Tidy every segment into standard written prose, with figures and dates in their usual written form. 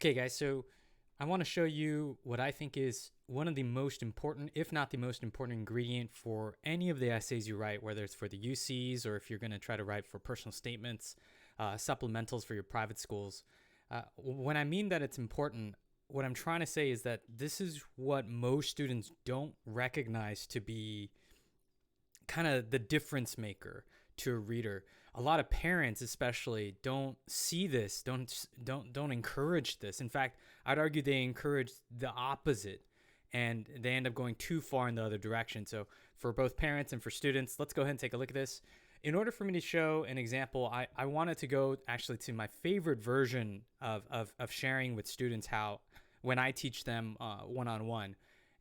Okay, guys, so I want to show you what I think is one of the most important, if not the most important ingredient for any of the essays you write, whether it's for the UCs or if you're going to try to write for personal statements, supplementals for your private schools. When I mean that it's important, what I'm trying to say is that this is what most students don't recognize to be kind of the difference maker to a reader. A lot of parents especially don't see this, don't encourage this. In fact, I'd argue they encourage the opposite and they end up going too far in the other direction. So for both parents and for students, let's go ahead and take a look at this. In order for me to show an example, I wanted to go actually to my favorite version of sharing with students how when I teach them one-on-one.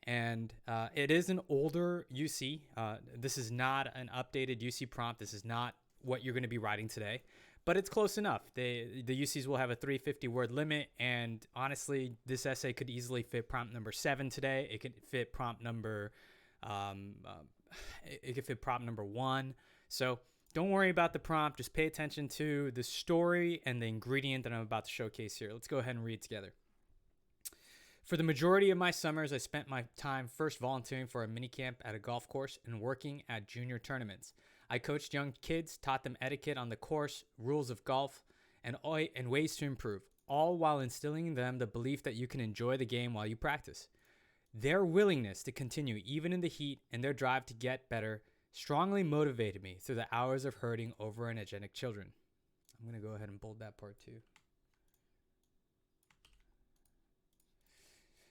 And it is an older UC. This is not an updated UC prompt. This is not what you're going to be writing today, but it's close enough. The UCs will have a 350 word limit, and honestly, this essay could easily fit prompt number 7 today. It could fit prompt number, it could fit prompt number 1. So don't worry about the prompt. Just pay attention to the story and the ingredient that I'm about to showcase here. Let's go ahead and read together. For the majority of my summers, I spent my time first volunteering for a minicamp at a golf course and working at junior tournaments. I coached young kids, taught them etiquette on the course, rules of golf, and ways to improve, all while instilling in them the belief that you can enjoy the game while you practice. Their willingness to continue even in the heat and their drive to get better strongly motivated me through the hours of herding over energetic children. I'm going to go ahead and bold that part too.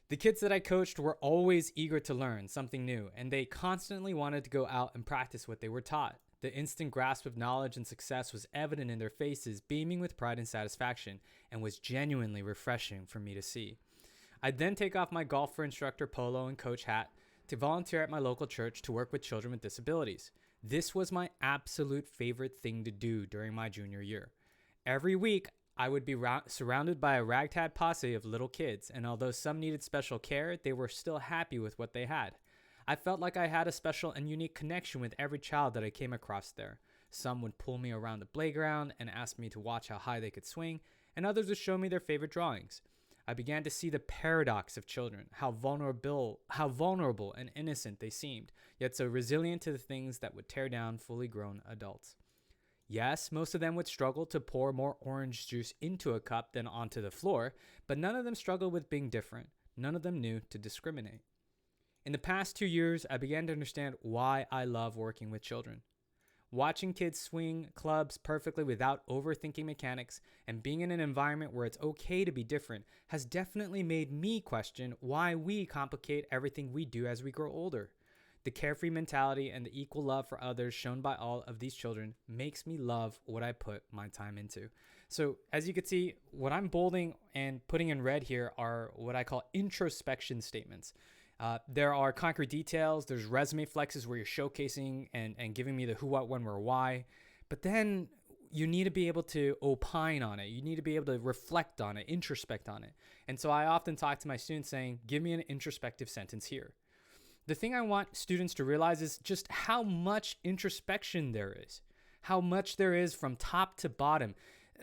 The kids that I coached were always eager to learn something new, and they constantly wanted to go out and practice what they were taught. The instant grasp of knowledge and success was evident in their faces, beaming with pride and satisfaction, and was genuinely refreshing for me to see. I'd then take off my golfer instructor polo and coach hat to volunteer at my local church to work with children with disabilities. This was my absolute favorite thing to do during my junior year. Every week, I would be surrounded by a ragtag posse of little kids, and although some needed special care, they were still happy with what they had. I felt like I had a special and unique connection with every child that I came across there. Some would pull me around the playground and ask me to watch how high they could swing, and others would show me their favorite drawings. I began to see the paradox of children, how vulnerable and innocent they seemed, yet so resilient to the things that would tear down fully grown adults. Yes, most of them would struggle to pour more orange juice into a cup than onto the floor, but none of them struggled with being different. None of them knew to discriminate. In the past 2 years, I began to understand why I love working with children. Watching kids swing clubs perfectly without overthinking mechanics and being in an environment where it's okay to be different has definitely made me question why we complicate everything we do as we grow older. The carefree mentality and the equal love for others shown by all of these children makes me love what I put my time into. So as you can see, what I'm bolding and putting in red here are what I call introspection statements. There are concrete details. There's resume flexes where you're showcasing and giving me the who, what, when, where, why. But then you need to be able to opine on it. You need to be able to reflect on it, introspect on it. And so I often talk to my students saying, give me an introspective sentence here. The thing I want students to realize is just how much introspection there is, how much there is from top to bottom.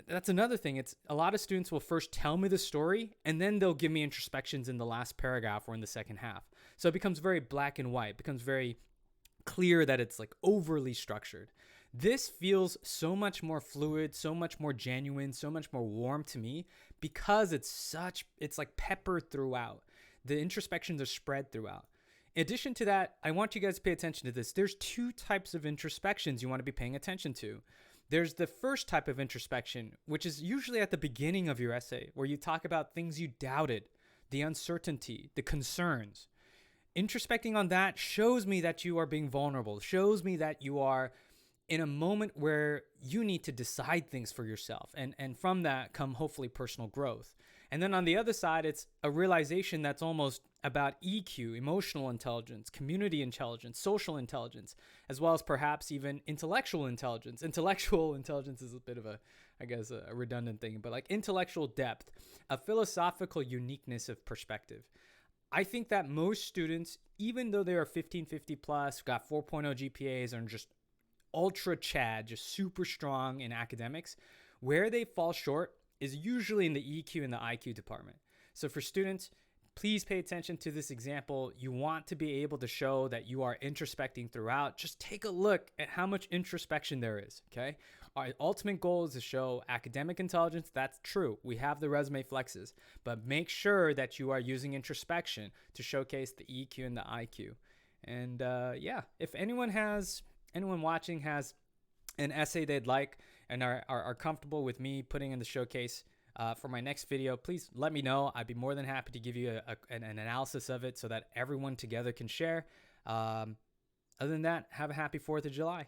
That's another thing. It's a lot of students will first tell me the story and then they'll give me introspections in the last paragraph or in the second half. So it becomes very black and white, it becomes very clear that it's like overly structured. This feels so much more fluid, so much more genuine, so much more warm to me because it's like peppered throughout. The introspections are spread throughout. In addition to that, I want you guys to pay attention to this. There's 2 types of introspections you want to be paying attention to. There's the first type of introspection, which is usually at the beginning of your essay, where you talk about things you doubted, the uncertainty, the concerns. Introspecting on that shows me that you are being vulnerable, shows me that you are in a moment where you need to decide things for yourself. And from that come hopefully personal growth. And then on the other side, it's a realization that's almost about EQ, emotional intelligence, community intelligence, social intelligence, as well as perhaps even intellectual intelligence. Intellectual intelligence is a bit of a redundant thing, but like intellectual depth, a philosophical uniqueness of perspective. I think that most students, even though they are 1550 plus, got 4.0 GPAs, and just ultra Chad, just super strong in academics, where they fall short is usually in the EQ and the IQ department. So for students, please pay attention to this example. You want to be able to show that you are introspecting throughout. Just take a look at how much introspection there is, okay? Our ultimate goal is to show academic intelligence. That's true. We have the resume flexes, but make sure that you are using introspection to showcase the EQ and the IQ. And yeah, if anyone watching has an essay they'd like and are comfortable with me putting in the showcase for my next video, please let me know. I'd be more than happy to give you an analysis of it so that everyone together can share. Other than that, have a happy 4th of July.